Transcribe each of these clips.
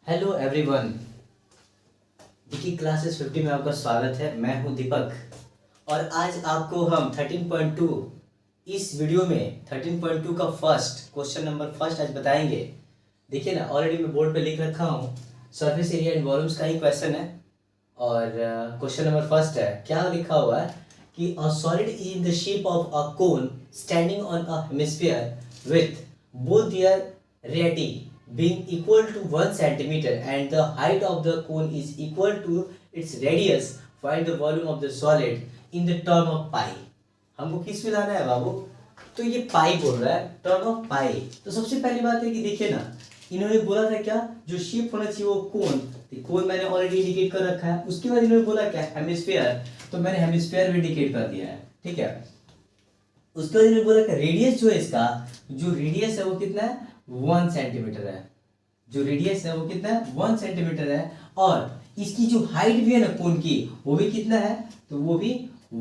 Hello everyone, dickey classes 50 में आपका स्वागत है। मैं हूं दीपक और आज आपको हम 13.2 इस वीडियो में 13.2 का क्वेश्चन नंबर फर्स्ट आज बताएंगे। देखिए ना, ऑलरेडी मैं बोर्ड पे लिख रखा हूं। सरफेस एरिया एंड वॉल्यूम्स का ही क्वेश्चन है और क्वेश्चन नंबर फर्स्ट है। क्या लिखा हुआ है कि a solid is in the shape of a cone standing on a hemisphere with both their radii being equal to 1 centimeter and the height of the cone is equal to its radius. Find the volume of the solid in the term of pi. हमको किस में लाना है बाबू? तो ये पाई बोल रहा है, टर्म ऑफ पाई। तो सबसे पहली बात है कि देखिए ना, इन्होंने बोला था क्या, जो शेप होना चाहिए वो कोन। कोन मैंने ऑलरेडी इंडिकेट कर रखा है। उसके बाद इन्होंने बोला क्या, हेमिस्फीयर, तो मैंने हेमिस्फीयर भी इंडिकेट कर दिया है। ठीक है, उसके बाद इन्होंने बोला कि रेडियस जो है इसका, जो रेडियस है वो कितना है, 1 सेंटीमीटर है। जो रेडियस है वो कितना है, 1 सेंटीमीटर है। और इसकी जो हाइट भी है ना कोन की, वो भी कितना है, तो वो भी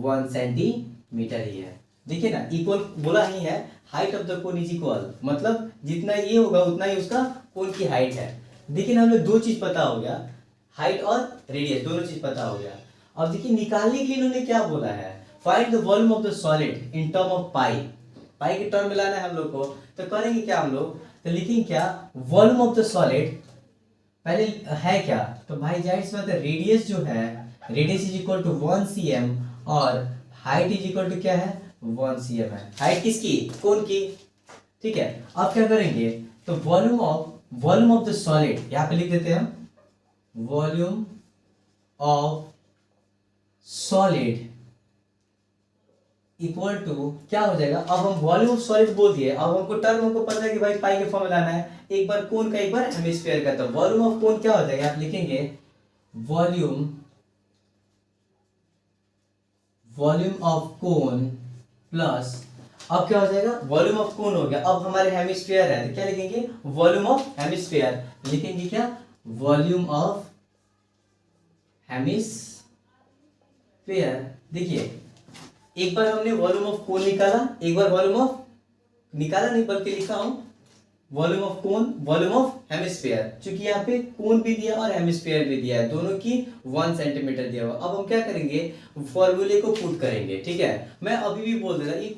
1 सेंटीमीटर ही है। देखिए ना, इक्वल बोला ही है, height of the cone is equal, मतलब जितना ये होगा उतना ही उसका कोन की हाइट है। देखिए ना, हमें दो चीज पता हो गया, हाइट और रेडियस, दोनों चीज पता हो गया। अब देखिए, निकालने के लिए इन्होंने क्या बोला है, find the volume of the solid in term of pi. Pi के टर्म में लाना है हम लोग को। तो करेंगे क्या हम लोग, तो लिखेंगे क्या, वॉल्यूम ऑफ द सॉलिड पहले है क्या, तो भाई जाहिर सी बात है, रेडियस जो है, radius is equal to 1 cm और हाइट इज इक्वल टू क्या है, 1 cm है। हाइट किसकी, कोन की। ठीक है, अब क्या करेंगे, तो वॉल्यूम ऑफ द सॉलिड यहां पे लिख देते हैं हम, volume of solid equal to क्या हो जाएगा। अब हम वॉल्यूम ऑफ सॉलिड बोल दिए, अब हमको टर्म हमको पता है कि भाई पाई के फॉर्म में लाना है, एक बार कोन का एक बार हेमिस्फीयर का। तो वॉल्यूम ऑफ कोन क्या हो जाएगा, आप लिखेंगे वॉल्यूम ऑफ कोन प्लस, अब क्या हो जाएगा, वॉल्यूम ऑफ कोन हो गया। अब हमारे हेमिस्फीयर है तो क्या लिखेंगे, वॉल्यूम ऑफ हेमिस्फीयर। लिखेंगे क्या, वॉल्यूम ऑफ हेमिस्फीयर। देखिए, एक बार हमने वॉल्यूम ऑफ कोन निकाला, एक बार वॉल्यूम ऑफ निकाला नहीं बल्कि लिखा हूं volume of cone, volume of hemisphere. क्योंकि यहाँ पे कोन भी दिया और हेमिस्फीयर भी दिया है, दोनों की 1 सेंटीमीटर दिया हुआ। अब हम क्या करेंगे, फॉर्मूले को पुट करेंगे। ठीक है, मैं अभी भी बोल देता, ये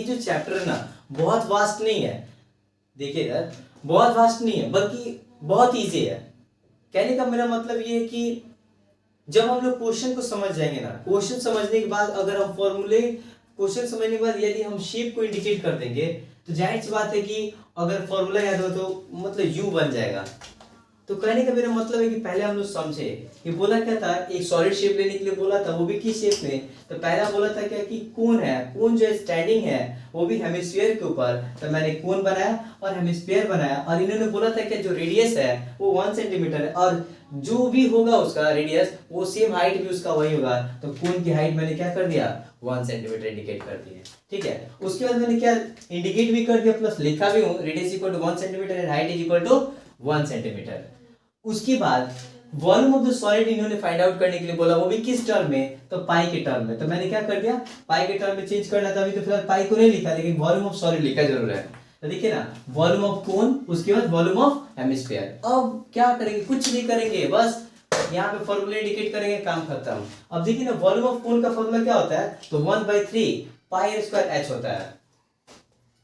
जो चैप्टर है ना, बहुत वास्ट नहीं है। देखिए यार, बहुत वास्ट नहीं है बल्कि बहुत ईजी है। कहने का मेरा मतलब ये है कि जब हम लोग क्वेश्चन को समझ जाएंगे ना, क्वेश्चन समझने के बाद अगर हम फॉर्मूले, क्वेश्चन समझने के बाद यदि हम शेप को इंडिकेट कर देंगे, तो जाहिर सी बात है कि अगर फॉर्मूला याद हो तो मतलब यू बन जाएगा। तो कहने का मेरा मतलब है कि पहले हम लोग समझे कि बोला क्या था, एक सॉलिड शेप लेने के लिए बोला था, वो भी किस शेप में, तो पहला बोला था क्या कि कोन है, कोन जो स्टैंडिंग है वो भी हेमिस्फीयर के ऊपर, तो मैंने कोन बनाया और हेमिस्फीयर बनाया। और इन्होंने बोला था कि जो रेडियस है वो 1 सेंटीमीटर है और जो भी होगा उसका रेडियस, वो सेम हाइट भी उसका वही होगा। तो कोन की हाइट मैंने क्या कर दिया, 1 सेंटीमीटर इंडिकेट कर दिया। ठीक है, उसके बाद मैंने क्या इंडिकेट भी कर दिया, प्लस लिखा भी हूं, radius equal to 1 centimetre and height is equal to 1 centimetre. उसके बाद वॉल्यूम ऑफ द सॉलिड इन्होंने फाइंड आउट करने के लिए बोला, वो भी किस टर्म में, तो पाई के टर्म में। तो मैंने क्या कर दिया, पाई के टर्म में चेंज करना था। अभी तो फिलहाल पाई को नहीं लिखा, लेकिन वॉल्यूम ऑफ सॉलिड लिखा जरूर है। तो देखिए ना, वॉल्यूम ऑफ कोन, उसके बाद वॉल्यूम ऑफ हेमिस्फीयर। अब क्या करेंगे, कुछ नहीं करेंगे, बस यहाँ पे फॉर्मूला इंडिकेट करेंगे, काम खत्म। अब देखिए ना, वॉल्यूम ऑफ कोन का फॉर्मूला क्या होता है, तो 1/3 पाई स्क्वायर एच होता है।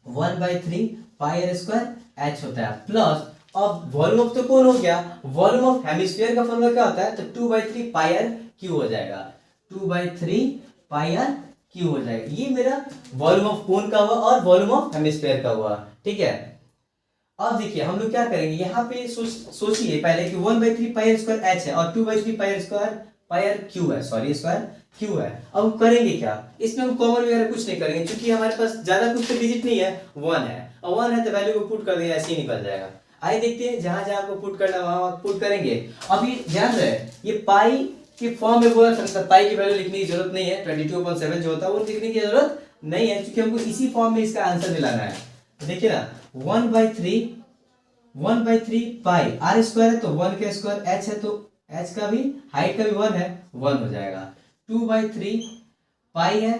1/3 पाई स्क्वायर एच होता है, प्लस अब वॉल्यूम ऑफ तो कोन हो गया, वॉल्यूम ऑफ हेमिस्फीयर का फॉर्मूला क्या होता है, तो 2/3 पाई आर क्यू हो जाएगा। 2/3 पाई आर क्यू हो जाएगा। ये मेरा वॉल्यूम ऑफ कोन का हुआ और वॉल्यूम ऑफ हेमिस्फीयर का हुआ। ठीक है, अब देखिए हम लोग क्या करेंगे, यहाँ पे सोचिए पहले कि 1/3 पाई आर स्क्वायर एच है और 2/3 pi r square pi r cube है, सॉरी स्क्वायर क्यू है। अब करेंगे क्या, इसमें हम कॉमन वगैरह कुछ नहीं करेंगे, क्योंकि हमारे पास ज्यादा कुछ तो डिजिट नहीं है, 1 है, और 1 है तो वैल्यू को पुट कर देंगे, ऐसे ही निकल जाएगा। आइए देखते हैं, जहां जहां आपको पुट करना वहां पुट करेंगे। अभी ध्यान रहे, ये पाई के फॉर्म में बोला था, पाई की वैल्यू लिखने की जरूरत नहीं है, 22/7 जो होता है वो लिखने की जरूरत नहीं है, क्योंकि हमको इसी फॉर्म में इसका आंसर दिलाना है। तो देखिए ना, 1/3 पाई आर स्क्वायर है तो 1 का स्क्वायर, एच है तो एच का भी, हाइट का भी 1 है, 1 हो जाएगा। 2/3 पाई है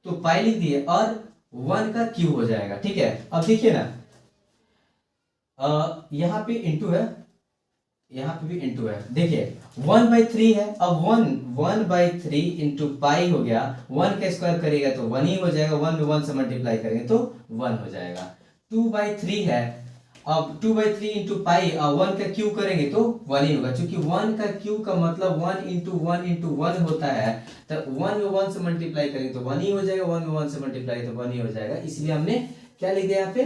तो पाई लिख दिए और 1 का क्यूब हो जाएगा। ठीक है, अब देखिए ना, यहाँ पे इंटू है, यहाँ पे भी इंटू है। देखिए 1/3 है, अब 1/3 इंटू पाई हो गया, 1 का स्क्वायर करेगा तो 1 ही हो जाएगा, 1 में 1 से मल्टीप्लाई करेंगे तो 1 हो जाएगा। 2/3 है, अब 2/3 इंटू पाई 1 का क्यूब करेंगे तो 1 ही होगा, क्योंकि 1 का क्यूब का मतलब 1 इंटू 1 इंटू 1 होता है, तो 1 में 1 से मल्टीप्लाई करेंगे तो 1 ही हो जाएगा, 1 में 1 से मल्टीप्लाई तो 1 ही हो जाएगा, इसलिए हमने क्या लिख दिया यहाँ पे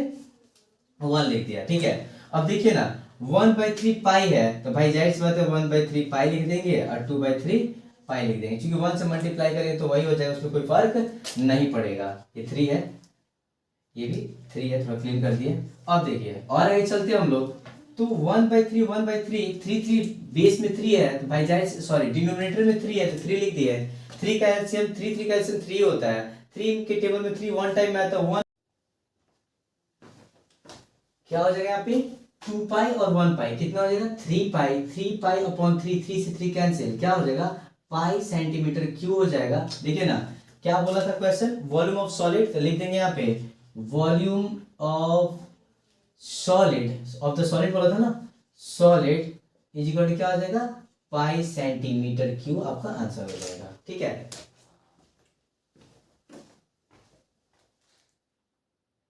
1 लिख दिया। ठीक है, अब देखिए ना 1/3 पाई है, तो भाई जाहिर सी बात है 1/3 पाई लिख देंगे और 2/3 पाई लिख देंगे, क्योंकि 1 से मल्टीप्लाई करेंगे तो वही हो जाएगा, उसमें कोई फर्क नहीं पड़ेगा। ये 3 है, ये भी 3 है, थोड़ा क्लीन कर दिए। अब देखिए और आगे चलते हैं हम लोग, तो 1/3 3 बेस में 3 है, तो भाई जाहिर सॉरी डिनोमिनेटर में 3 है तो 3 लिख दिए। 3 का एलसीएम 3 का एलसीएम 3 होता है, 3 के टेबल में 3 वन टाइम में आता है, 1 क्या हो जाएगा यहाँ पे 2 पाई और 1 पाई, कितना हो जाएगा 3 पाई, 3 पाई अपॉन 3, 3 से 3 कैंसिल, क्या हो जाएगा पाई सेंटीमीटर क्यूब हो जाएगा। देखिए ना क्या बोला था क्वेश्चन, वॉल्यूम ऑफ सॉलिड, तो लिख देंगे यहाँ पे volume of solid, of the solid बोला था ना, सॉलिड इज इक्वल टू क्या हो जाएगा पाई सेंटीमीटर क्यूब, आपका आंसर हो जाएगा। ठीक है,